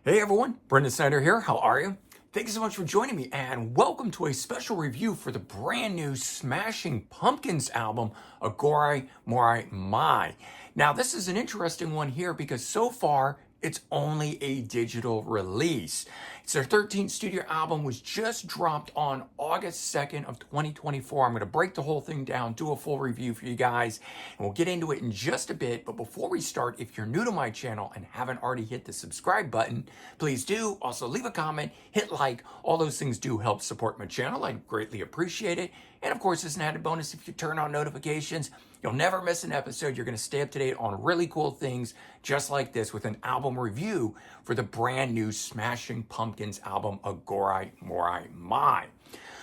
Hey everyone, Brendan Snyder here. How are you? Thank you so much for joining me and welcome to a special review for the brand new Smashing Pumpkins album, Aghori Mhori Mei. Now this is an interesting one here because so far it's only a digital release. It's their 13th studio album, was just dropped on August 2nd of 2024. I'm going to break the whole thing down, do a full review for you guys, and we'll get into it in just a bit. But before we start, if you're new to my channel and haven't already hit the subscribe button, please do. Also leave a comment, hit like, all those things do help support my channel. I greatly appreciate it. And of course, as an added bonus, if you turn on notifications, you'll never miss an episode. You're going to stay up to date on really cool things just like this with an album review for the brand new Smashing Pumpkins album, Aghori Mhori Mei.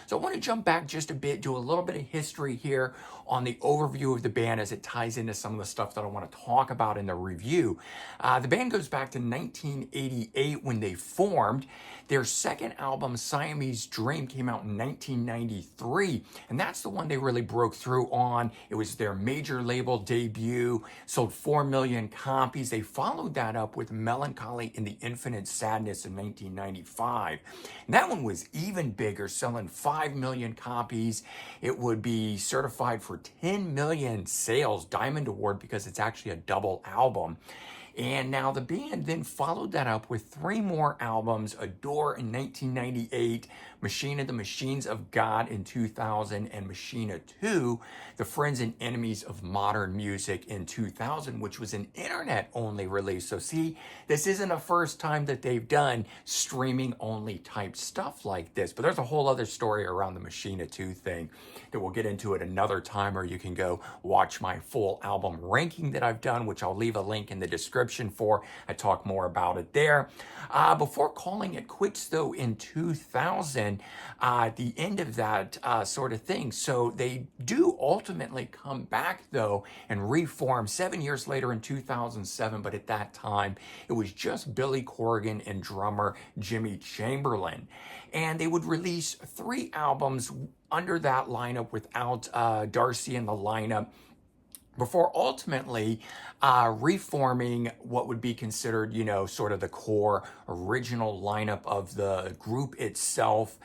So I want to jump back just a bit, do a little bit of history here on the overview of the band as it ties into some of the stuff that I want to talk about in the review. The band goes back to 1988 when they formed. Their second album, Siamese Dream, came out in 1993, and that's the one they really broke through on. It was their major label debut, sold 4 million copies. They followed that up with Melancholy in the Infinite Sadness in 1995. And that one was even bigger, selling 5 million copies. It would be certified for 10 million sales, Diamond Award, because it's actually a double album. And now the band then followed that up with 3 more albums: Adore in 1998, Machina, the Machines of God in 2000, and Machina 2, The Friends and Enemies of Modern Music in 2000, which was an internet-only release. So see, this isn't a first time that they've done streaming-only type stuff like this, but there's a whole other story around the Machina 2 thing that we'll get into at another time, or you can go watch my full album ranking that I've done, which I'll leave a link in the description for. I talk more about it there. Before calling it quits, though, in 2000, the end of that sort of thing. So they do ultimately come back, though, and reform 7 years later in 2007. But at that time, it was just Billy Corgan and drummer Jimmy Chamberlain. And they would release 3 albums under that lineup without Darcy in the lineup, before ultimately reforming what would be considered, sort of the core original lineup of the group itself.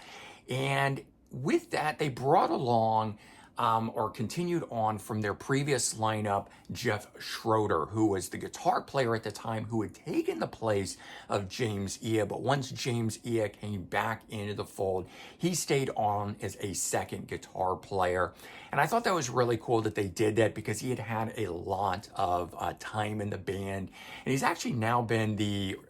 And with that, they brought along or continued on from their previous lineup, Jeff Schroeder, who was the guitar player at the time, who had taken the place of James Iha. But once James Iha came back into the fold, he stayed on as a second guitar player. And I thought that was really cool that they did that, because he had had a lot of time in the band. And he's actually now been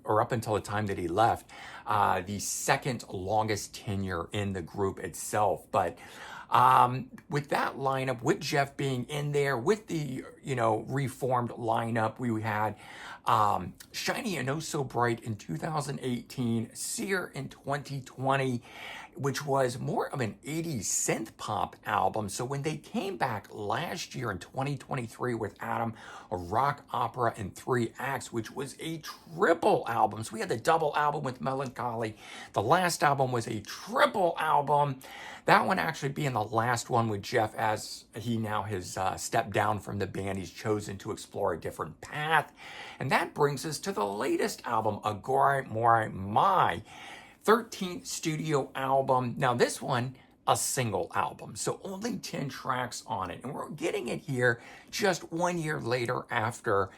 up until the time that he left, the second longest tenure in the group itself. But with that lineup, with Jeff being in there, with the, reformed lineup, we had Shiny and Oh So Bright in 2018, Sear in 2020, which was more of an 80s synth pop album. So when they came back last year in 2023 with Atum, a rock opera in 3 acts, which was a triple album. So we had the double album with Melancholy. The last album was a triple album. That one actually being the last one with Jeff, as he now has stepped down from the band. He's chosen to explore a different path. And that brings us to the latest album, Aghori Mhori Mei, 13th studio album. Now this one, a single album, so only 10 tracks on it. And we're getting it here just 1 year later after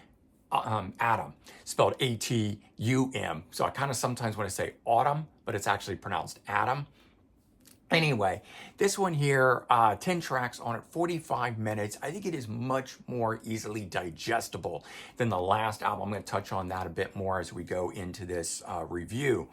Atum, spelled A-T-U-M. So I kind of sometimes want to say autumn, but it's actually pronounced Atum. Anyway, this one here, 10 tracks on it, 45 minutes. I think it is much more easily digestible than the last album. I'm going to touch on that a bit more as we go into this review.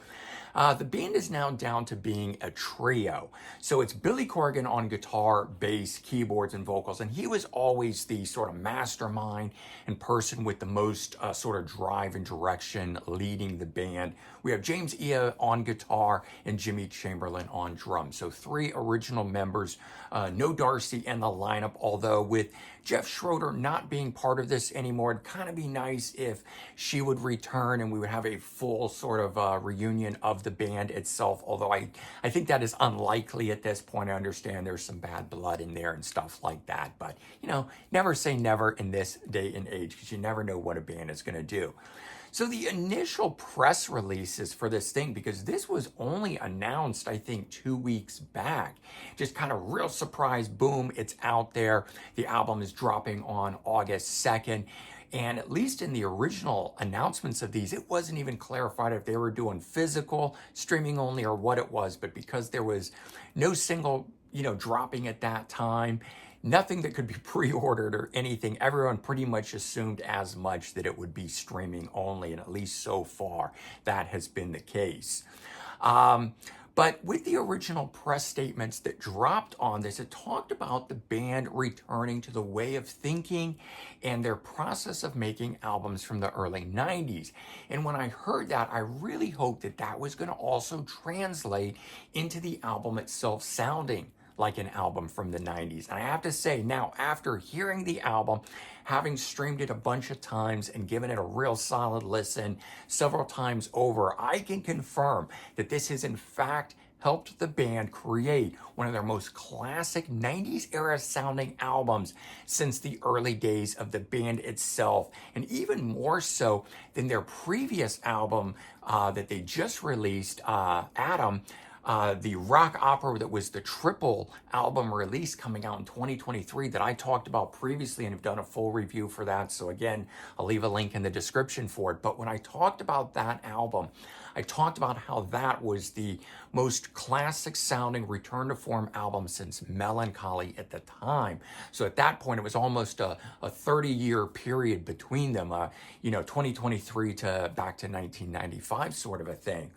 The band is now down to being a trio. So it's Billy Corgan on guitar, bass, keyboards, and vocals. And he was always the sort of mastermind and person with the most sort of drive and direction leading the band. We have James Iha on guitar and Jimmy Chamberlain on drums. So 3 original members, no Darcy in the lineup, although with Jeff Schroeder not being part of this anymore, it'd kind of be nice if she would return and we would have a full sort of reunion of the band itself, although I think that is unlikely at this point. I understand there's some bad blood in there and stuff like that, but never say never in this day and age, because you never know what a band is going to do. So the initial press releases for this thing, because this was only announced, I think, 2 weeks back, just kind of real surprise, boom, it's out there. The album is dropping on August 2nd. And at least in the original announcements of these, it wasn't even clarified if they were doing physical, streaming only, or what it was. But because there was no single, dropping at that time, nothing that could be pre-ordered or anything, everyone pretty much assumed as much, that it would be streaming only. And at least so far, that has been the case. But with the original press statements that dropped on this, it talked about the band returning to the way of thinking and their process of making albums from the early 90s. And when I heard that, I really hoped that that was going to also translate into the album itself sounding like an album from the 90s. And I have to say, now, after hearing the album, having streamed it a bunch of times and given it a real solid listen several times over, I can confirm that this has in fact helped the band create one of their most classic 90s era sounding albums since the early days of the band itself, and even more so than their previous album that they just released, Atum, the rock opera that was the triple album release coming out in 2023 that I talked about previously and have done a full review for that. So again, I'll leave a link in the description for it. But when I talked about that album, I talked about how that was the most classic sounding return to form album since Melancholy at the time. So at that point, it was almost a 30-year period between them, 2023 to back to 1995 sort of a thing.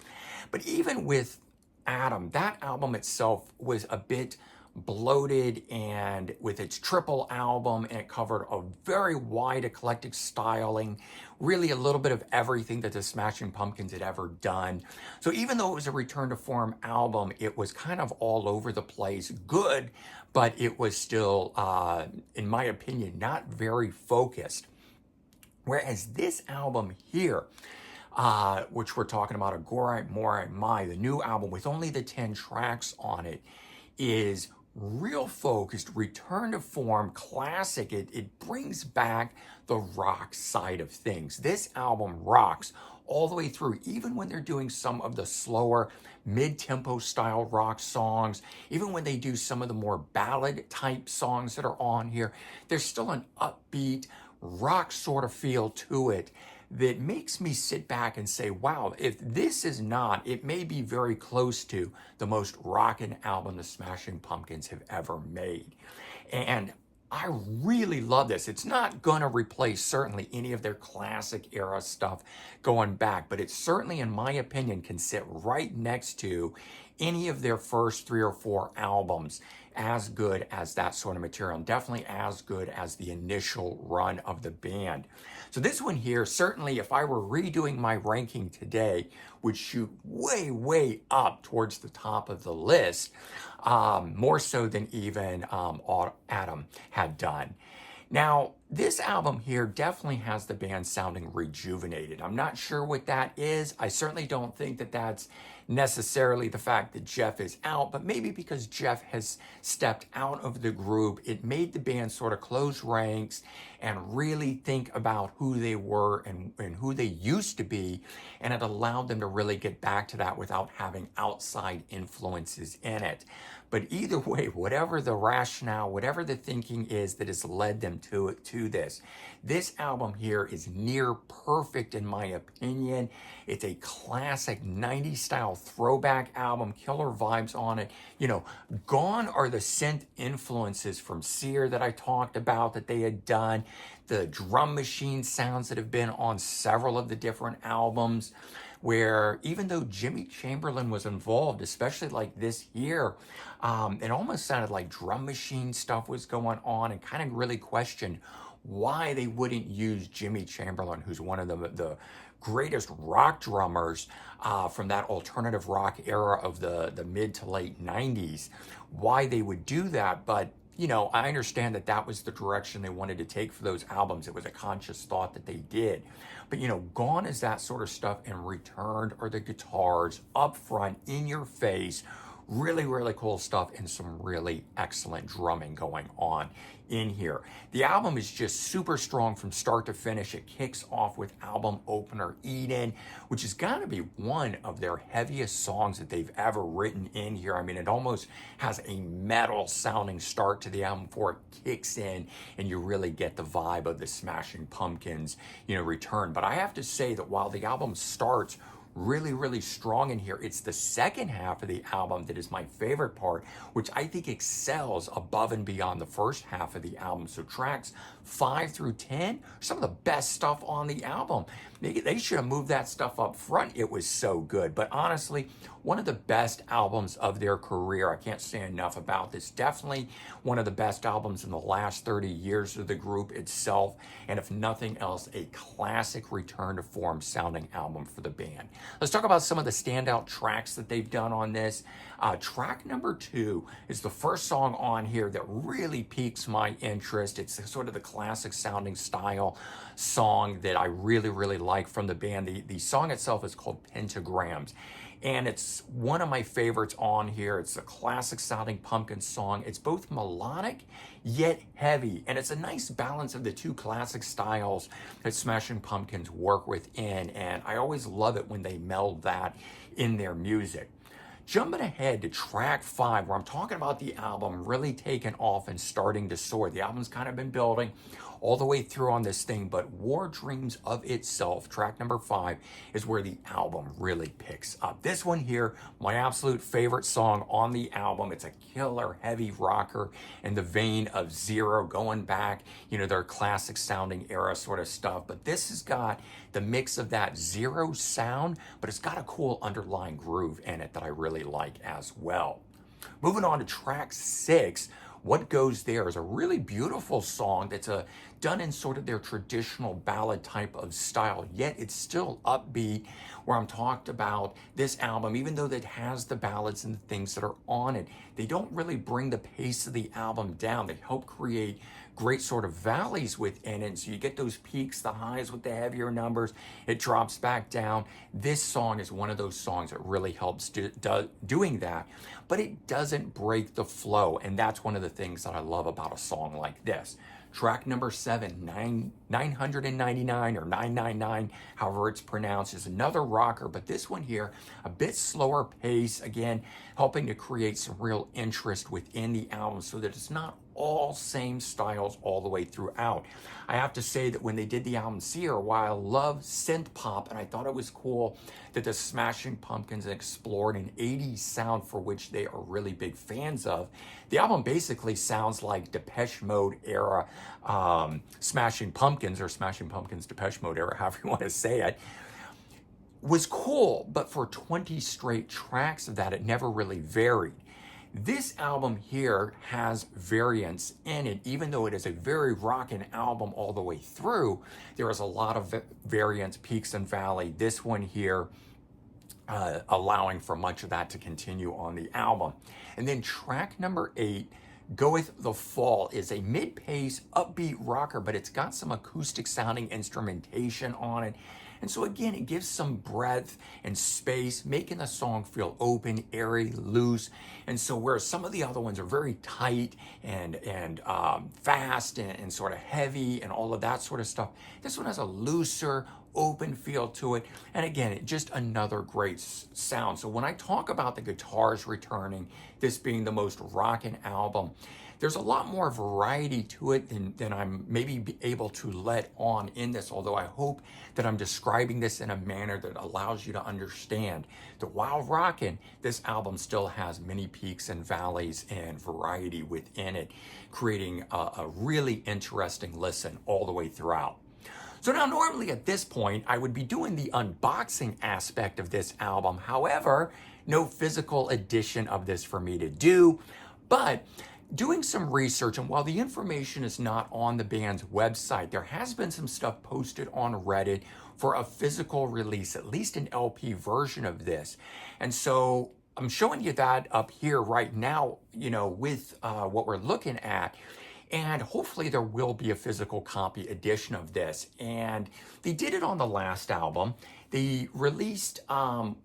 But even with Atum, that album itself was a bit bloated, and with its triple album, and it covered a very wide eclectic styling, really a little bit of everything that the Smashing Pumpkins had ever done. So even though it was a return to form album, it was kind of all over the place, good, but it was still, in my opinion, not very focused. Whereas this album here, which we're talking about, Aghori Mhori Mei, the new album with only the 10 tracks on it, is real focused, return to form, classic. It brings back the rock side of things. This album rocks all the way through, even when they're doing some of the slower mid-tempo style rock songs, even when they do some of the more ballad type songs that are on here, there's still an upbeat rock sort of feel to it that makes me sit back and say, wow, if this is not, it may be very close to the most rockin' album the Smashing Pumpkins have ever made. And I really love this. It's not gonna replace certainly any of their classic era stuff going back, but it certainly, in my opinion, can sit right next to any of their first 3 or 4 albums, as good as that sort of material, and definitely as good as the initial run of the band. So this one here, certainly if I were redoing my ranking today, would shoot way, way up towards the top of the list, more so than even Atum had done. Now, this album here definitely has the band sounding rejuvenated. I'm not sure what that is. I certainly don't think that that's necessarily the fact that Jeff is out, but maybe because Jeff has stepped out of the group, it made the band sort of close ranks and really think about who they were and who they used to be, and it allowed them to really get back to that without having outside influences in it. But either way, whatever the rationale, whatever the thinking is that has led them to this album here is near perfect in my opinion. It's a classic 90s style throwback album, killer vibes on it. Gone are the synth influences from Sear that I talked about that they had done, the drum machine sounds that have been on several of the different albums, where even though Jimmy Chamberlin was involved, especially like this year, it almost sounded like drum machine stuff was going on, and kind of really questioned why they wouldn't use Jimmy Chamberlin, who's one of the greatest rock drummers from that alternative rock era of the mid to late 90s, why they would do that. But I understand that that was the direction they wanted to take for those albums. It was a conscious thought that they did. But, gone is that sort of stuff, and returned are the guitars up front, in your face, Really, really cool stuff and some really excellent drumming going on in here. The album is just super strong from start to finish. It kicks off with album opener Eden, which has got to be one of their heaviest songs that they've ever written in here. I mean, it almost has a metal sounding start to the album before it kicks in and you really get the vibe of the Smashing Pumpkins, return. But I have to say that while the album starts really, really strong in here, it's the second half of the album that is my favorite part, which I think excels above and beyond the first half of the album. So tracks 5 through 10, some of the best stuff on the album. They should have moved that stuff up front. It was so good. But honestly, one of the best albums of their career. I can't say enough about this. Definitely one of the best albums in the last 30 years of the group itself. And if nothing else, a classic return to form sounding album for the band. Let's talk about some of the standout tracks that they've done on this. Track number 2 is the first song on here that really piques my interest. It's sort of the classic sounding style song that I really, really like from the band. The song itself is called Pentagrams. And it's one of my favorites on here. It's a classic sounding Pumpkin song. It's both melodic yet heavy. And it's a nice balance of the two classic styles that Smashing Pumpkins work within. And I always love it when they meld that in their music. Jumping ahead to track 5, where I'm talking about the album really taking off and starting to soar. The album's kind of been building all the way through on this thing, but War Dreams of Itself, track number 5, is where the album really picks up. This one here, my absolute favorite song on the album. It's a killer heavy rocker in the vein of Zero, going back, their classic sounding era sort of stuff. But this has got the mix of that Zero sound, but it's got a cool underlying groove in it that I really like as well. Moving on to track 6, What Goes There is a really beautiful song that's done in sort of their traditional ballad type of style, yet it's still upbeat, where I'm talked about this album, even though it has the ballads and the things that are on it, they don't really bring the pace of the album down. They help create great sort of valleys within it. So you get those peaks, the highs with the heavier numbers, it drops back down. This song is one of those songs that really helps doing that, but it doesn't break the flow. And that's one of the things that I love about a song like this. Track number 7, 999 or 999, however it's pronounced, is another rocker, but this one here, a bit slower pace, again, helping to create some real interest within the album so that it's not all same styles all the way throughout. I have to say that when they did the album Seer, while I love synth pop, and I thought it was cool that the Smashing Pumpkins explored an 80s sound for which they are really big fans of, the album basically sounds like Depeche Mode era Smashing Pumpkins, or Smashing Pumpkins Depeche Mode era, however you want to say it. Was cool, but for 20 straight tracks of that, it never really varied. This album here has variants in it, even though it is a very rockin' album all the way through. There is a lot of variants, peaks and valley. This one here allowing for much of that to continue on the album. And then track number 8, Goeth the Fall, is a mid-pace, upbeat rocker, but it's got some acoustic sounding instrumentation on it. And so again, it gives some breadth and space, making the song feel open, airy, loose. And so whereas some of the other ones are very tight and fast and sort of heavy and all of that sort of stuff, this one has a looser, open feel to it. And again, just another great sound. So when I talk about the guitars returning, this being the most rockin' album, there's a lot more variety to it than I'm maybe able to let on in this, although I hope that I'm describing this in a manner that allows you to understand that while rockin', this album still has many peaks and valleys and variety within it, creating a really interesting listen all the way throughout. So now normally at this point, I would be doing the unboxing aspect of this album. However, no physical edition of this for me to do, but doing some research, and while the information is not on the band's website, there has been some stuff posted on Reddit for a physical release, at least an LP version of this. And so I'm showing you that up here right now, with what we're looking at. And hopefully there will be a physical copy edition of this. And they did it on the last album. They released,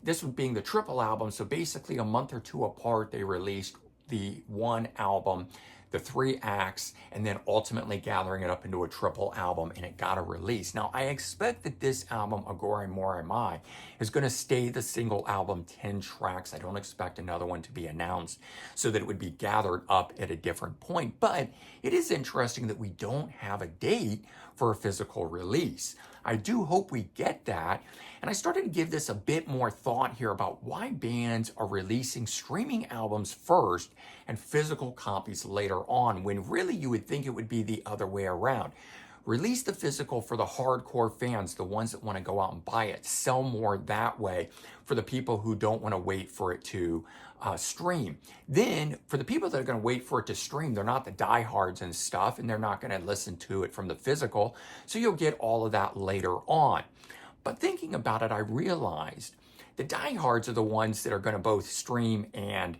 this one being the triple album, so basically a month or two apart, they released the one album, the 3 acts, and then ultimately gathering it up into a triple album, and it got a release. Now, I expect that this album, Aghori Mhori Mei, is going to stay the single album, 10 tracks. I don't expect another one to be announced so that it would be gathered up at a different point. But it is interesting that we don't have a date for a physical release. I do hope we get that. And I started to give this a bit more thought here about why bands are releasing streaming albums first and physical copies later on, when really you would think it would be the other way around. Release the physical for the hardcore fans, the ones that want to go out and buy it. Sell more that way for the people who don't want to wait for it to stream. Then for the people that are going to wait for it to stream, they're not the diehards and stuff, and they're not going to listen to it from the physical. So you'll get all of that later on. But thinking about it, I realized the diehards are the ones that are going to both stream and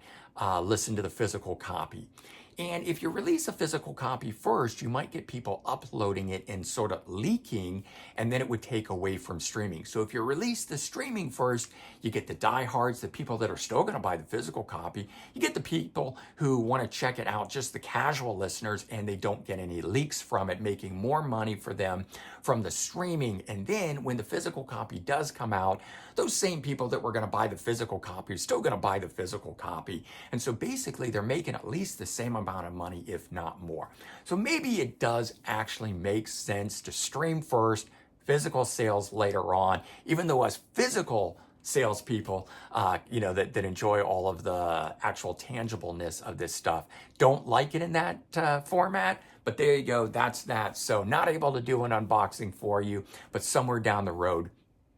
listen to the physical copy. And if you release a physical copy first, you might get people uploading it and sort of leaking, and then it would take away from streaming. So if you release the streaming first, you get the diehards, the people that are still going to buy the physical copy. You get the people who want to check it out, just the casual listeners, and they don't get any leaks from it, making more money for them from the streaming. And then when the physical copy does come out, those same people that were going to buy the physical copy are still going to buy the physical copy. And so basically they're making at least the same amount of money, if not more. So maybe it does actually make sense to stream first, physical sales later on, even though as physical salespeople, that enjoy all of the actual tangibleness of this stuff, don't like it in that format. But there you go, that's that. So not able to do an unboxing for you, but somewhere down the road,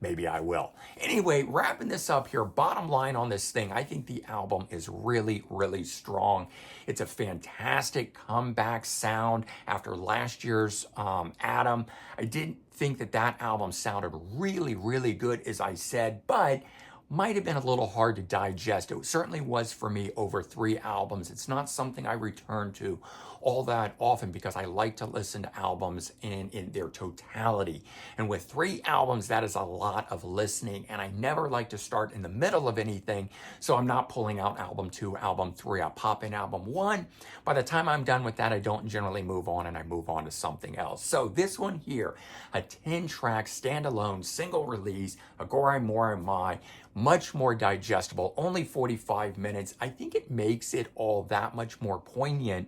maybe I will. Anyway, wrapping this up here, bottom line on this thing, I think the album is really, really strong. It's a fantastic comeback sound after last year's Atum. I didn't think that album sounded really, really good, as I said, but might have been a little hard to digest. It certainly was for me over 3 albums. It's not something I return to all that often because I like to listen to albums in their totality. And with 3 albums, that is a lot of listening. And I never like to start in the middle of anything. So I'm not pulling out album 2, album 3. I pop in album 1. By the time I'm done with that, I don't generally move on, and I move on to something else. So this one here, a 10-track standalone single release, Aghori Mhori Mei, much more digestible, only 45 minutes. I think it makes it all that much more poignant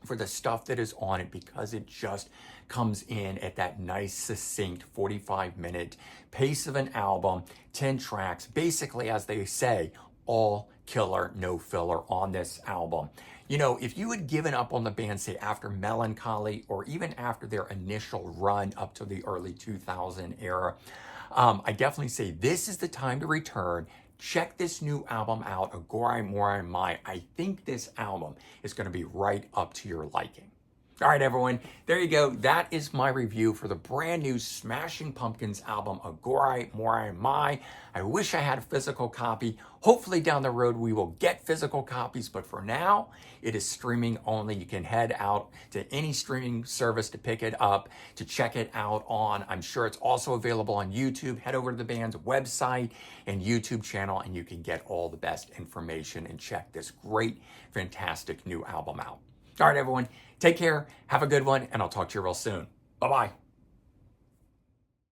for the stuff that is on it because it just comes in at that nice, succinct 45-minute pace of an album, 10 tracks, basically, as they say, all killer, no filler on this album. If you had given up on the band, say, after Melancholy or even after their initial run up to the early 2000 era, I definitely say this is the time to return. Check this new album out, Aghori Mhori Mei. I think this album is going to be right up to your liking. All right, everyone, there you go. That is my review for the brand new Smashing Pumpkins album, Aghori Mhori Mei. I wish I had a physical copy. Hopefully down the road we will get physical copies, but for now, it is streaming only. You can head out to any streaming service to pick it up, to check it out on. I'm sure it's also available on YouTube. Head over to the band's website and YouTube channel, and you can get all the best information and check this great, fantastic new album out. All right, everyone, take care, have a good one, and I'll talk to you real soon. Bye-bye.